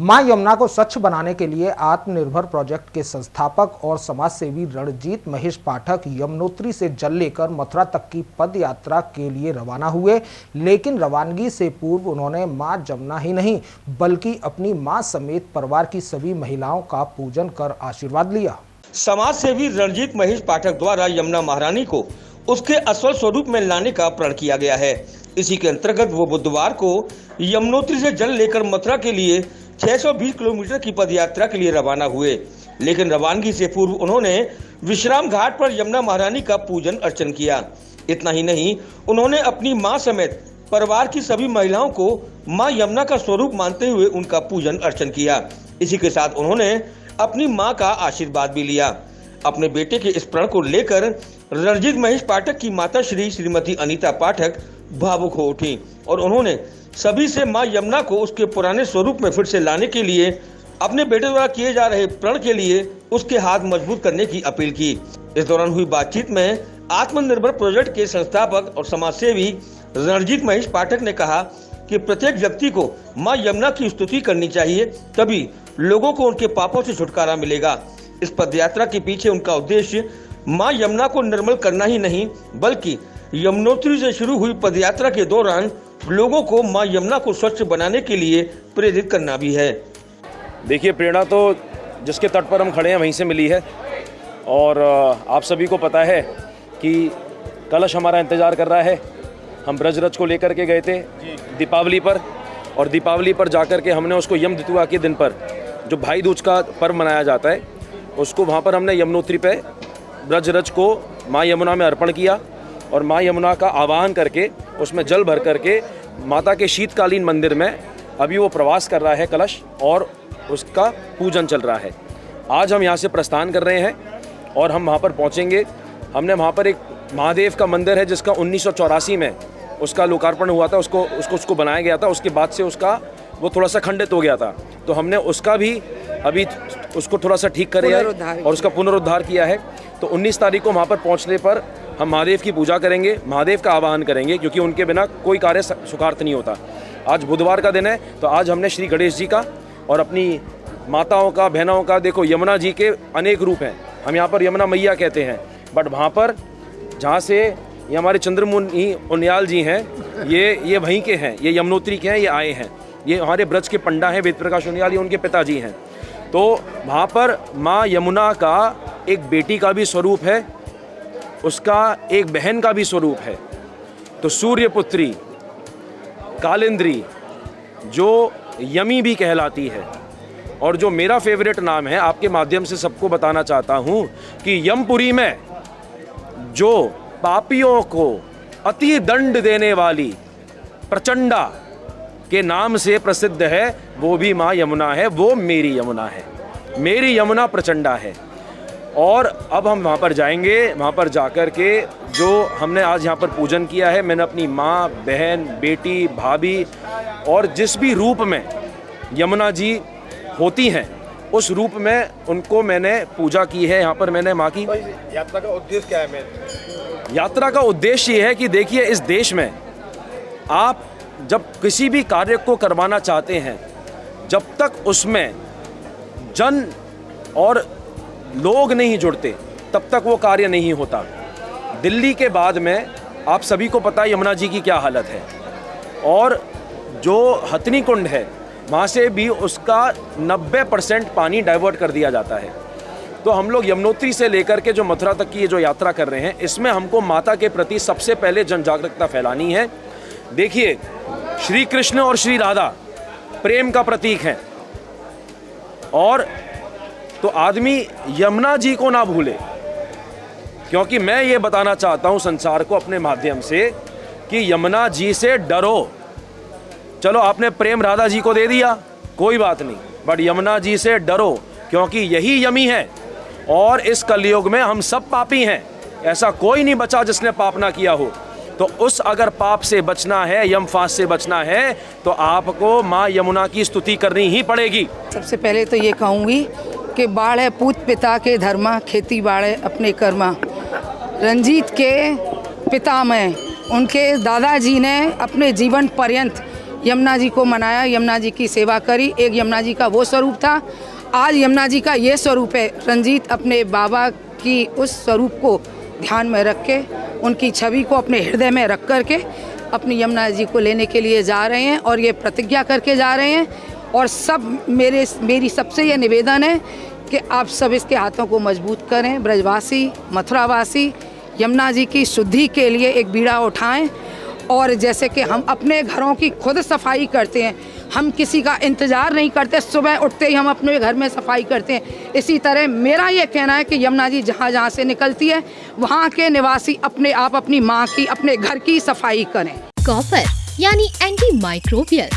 मां यमुना को स्वच्छ बनाने के लिए आत्मनिर्भर प्रोजेक्ट के संस्थापक और समाज सेवी रणजीत महेश पाठक यमुनोत्री से जल लेकर मथुरा तक की पद यात्रा के लिए रवाना हुए। लेकिन रवानगी से पूर्व उन्होंने मां यमुना ही नहीं बल्कि अपनी मां समेत परिवार की सभी महिलाओं का पूजन कर आशीर्वाद लिया। समाज सेवी रणजीत महेश पाठक द्वारा यमुना महारानी को उसके असल स्वरूप में लाने का प्रण किया गया है। इसी के अंतर्गत वो बुधवार को यमुनोत्री से जल लेकर मथुरा के लिए 620 किलोमीटर की पदयात्रा के लिए रवाना हुए। लेकिन रवानगी से पूर्व उन्होंने विश्राम घाट पर यमुना महारानी का पूजन अर्चन किया। इतना ही नहीं, उन्होंने अपनी मां समेत परिवार की सभी महिलाओं को मां यमुना का स्वरूप मानते हुए उनका पूजन अर्चन किया। इसी के साथ उन्होंने अपनी मां का आशीर्वाद भी लिया। अपने बेटे के इस प्रण को लेकर रणजीत महेश पाठक की माता श्रीमती अनीता पाठक भावुक हो उठी और उन्होंने सभी से मां यमुना को उसके पुराने स्वरूप में फिर से लाने के लिए अपने बेटे द्वारा किए जा रहे प्रण के लिए उसके हाथ मजबूत करने की अपील की। इस दौरान हुई बातचीत में आत्मनिर्भर प्रोजेक्ट के संस्थापक और समाज सेवी रणजीत महेश पाठक ने कहा कि प्रत्येक व्यक्ति को मां यमुना की स्तुति करनी चाहिए, तभी लोगों को उनके पापों से छुटकारा मिलेगा। इस पदयात्रा के पीछे उनका उद्देश्य मां यमुना को निर्मल करना ही नहीं बल्कि यमुनोत्री से शुरू हुई पदयात्रा के दौरान लोगों को मां यमुना को स्वच्छ बनाने के लिए प्रेरित करना भी है। देखिए, प्रेरणा तो जिसके तट पर हम खड़े हैं वहीं से मिली है और आप सभी को पता है कि कलश हमारा इंतज़ार कर रहा है। हम ब्रजरथ को लेकर के गए थे दीपावली पर और दीपावली पर जाकर के हमने उसको यम द्वितीया के दिन पर जो भाई दूज का पर्व मनाया जाता है उसको वहाँ पर हमने यमुनोत्री पे ब्रजरथ को माँ यमुना में अर्पण किया और माँ यमुना का आवाहन करके उसमें जल भर करके माता के शीतकालीन मंदिर में अभी वो प्रवास कर रहा है कलश और उसका पूजन चल रहा है। आज हम यहाँ से प्रस्थान कर रहे हैं और हम वहाँ पर पहुँचेंगे। हमने वहाँ पर एक महादेव का मंदिर है जिसका 1984 में उसका लोकार्पण हुआ था, उसको बनाया गया था। उसके बाद से उसका वो थोड़ा सा खंडित हो गया था, तो हमने उसका भी अभी उसको थोड़ा सा ठीक कर है और उसका पुनरुद्धार किया है। तो 19 तारीख को वहाँ पर पहुँचने पर हम महादेव की पूजा करेंगे, महादेव का आवाहन करेंगे, क्योंकि उनके बिना कोई कार्य सुखार्थ नहीं होता। आज बुधवार का दिन है, तो आज हमने श्री गणेश जी का और अपनी माताओं का, बहनों का, देखो यमुना जी के अनेक रूप हैं। हम यहाँ पर यमुना मैया कहते हैं, बट वहाँ पर जहाँ से ये हमारे चंद्रमुनि उनियाल जी हैं, ये वहीं के हैं, ये यमुनोत्री के हैं, ये आए हैं। ये हमारे ब्रज के पंडा हैं वेद प्रकाश उनियाल, ये उनके पिताजी हैं। तो वहाँ पर माँ यमुना का एक बेटी का भी स्वरूप है, उसका एक बहन का भी स्वरूप है। तो सूर्यपुत्री कालिंद्री जो यमी भी कहलाती है और जो मेरा फेवरेट नाम है, आपके माध्यम से सबको बताना चाहता हूँ कि यमपुरी में जो पापियों को अति दंड देने वाली प्रचंडा के नाम से प्रसिद्ध है, वो भी माँ यमुना है। वो मेरी यमुना है, मेरी यमुना प्रचंडा है। और अब हम वहाँ पर जाएंगे, वहाँ पर जाकर के जो हमने आज यहाँ पर पूजन किया है, मैंने अपनी माँ, बहन, बेटी, भाभी और जिस भी रूप में यमुना जी होती हैं उस रूप में उनको मैंने पूजा की है। यहाँ पर मैंने माँ की यात्रा का उद्देश्य क्या है? मेरे यात्रा का उद्देश्य ये है कि देखिए, इस देश में आप जब किसी भी कार्य को करवाना चाहते हैं, जब तक उसमें जन और लोग नहीं जुड़ते तब तक वो कार्य नहीं होता। दिल्ली के बाद में आप सभी को पता है यमुना जी की क्या हालत है, और जो हथनी कुंड है वहाँ से भी उसका 90% पानी डाइवर्ट कर दिया जाता है। तो हम लोग यमुनोत्री से लेकर के जो मथुरा तक की ये जो यात्रा कर रहे हैं, इसमें हमको माता के प्रति सबसे पहले जन जागरूकता फैलानी है। देखिए, श्री कृष्ण और श्री राधा प्रेम का प्रतीक हैं, और तो आदमी यमुना जी को ना भूले, क्योंकि मैं ये बताना चाहता हूँ संसार को अपने माध्यम से कि यमुना जी से डरो। चलो, आपने प्रेम राधा जी को दे दिया, कोई बात नहीं, बट यमुना जी से डरो, क्योंकि यही यमी है। और इस कलयुग में हम सब पापी हैं, ऐसा कोई नहीं बचा जिसने पाप ना किया हो। तो उस अगर पाप से बचना है, यम फांस से बचना है, तो आपको माँ यमुना की स्तुति करनी ही पड़ेगी। सबसे पहले तो ये कहूँगी कि बाढ़ है पूत पिता के धर्मा, खेती बाढ़े अपने कर्मा। रंजीत के पिता में उनके दादाजी ने अपने जीवन पर्यंत यमुना जी को मनाया, यमुना जी की सेवा करी। एक यमुना जी का वो स्वरूप था, आज यमुना जी का ये स्वरूप है। रंजीत अपने बाबा की उस स्वरूप को ध्यान में रख के, उनकी छवि को अपने हृदय में रख कर के अपनी यमुना जी को लेने के लिए जा रहे हैं और ये प्रतिज्ञा करके जा रहे हैं। और सब मेरी सबसे ये निवेदन है कि आप सब इसके हाथों को मजबूत करें। ब्रजवासी, मथुरावासी यमुना जी की शुद्धि के लिए एक बीड़ा उठाएं। और जैसे कि हम अपने घरों की खुद सफाई करते हैं, हम किसी का इंतज़ार नहीं करते, सुबह उठते ही हम अपने घर में सफाई करते हैं, इसी तरह मेरा ये कहना है कि यमुना जी जहाँ जहाँ से निकलती है वहाँ के निवासी अपने आप अपनी माँ की, अपने घर की सफाई करें। कॉपर यानी anti microbial,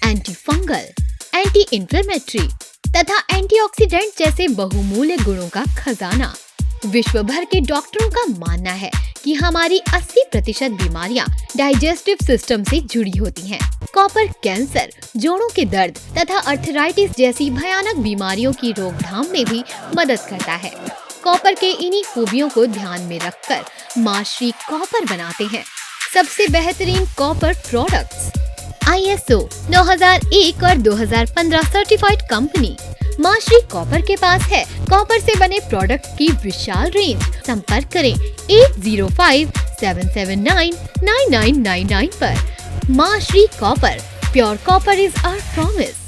anti fungal, anti inflammatory तथा एंटीऑक्सीडेंट जैसे बहुमूल्य गुणों का खजाना। विश्व भर के डॉक्टरों का मानना है कि हमारी 80% बीमारियां डाइजेस्टिव सिस्टम से जुड़ी होती हैं। कॉपर कैंसर, जोड़ों के दर्द तथा अर्थराइटिस जैसी भयानक बीमारियों की रोकथाम में भी मदद करता है। कॉपर के इन्हीं खूबियों को ध्यान में रखकर माँ श्री कॉपर बनाते हैं सबसे बेहतरीन कॉपर प्रोडक्ट्स। ISO 9001 और 2015 सर्टिफाइड कंपनी माँ श्री कॉपर के पास है कॉपर से बने प्रोडक्ट की विशाल रेंज। संपर्क करें 8057799999 पर। Maa Shri copper, pure copper is our promise.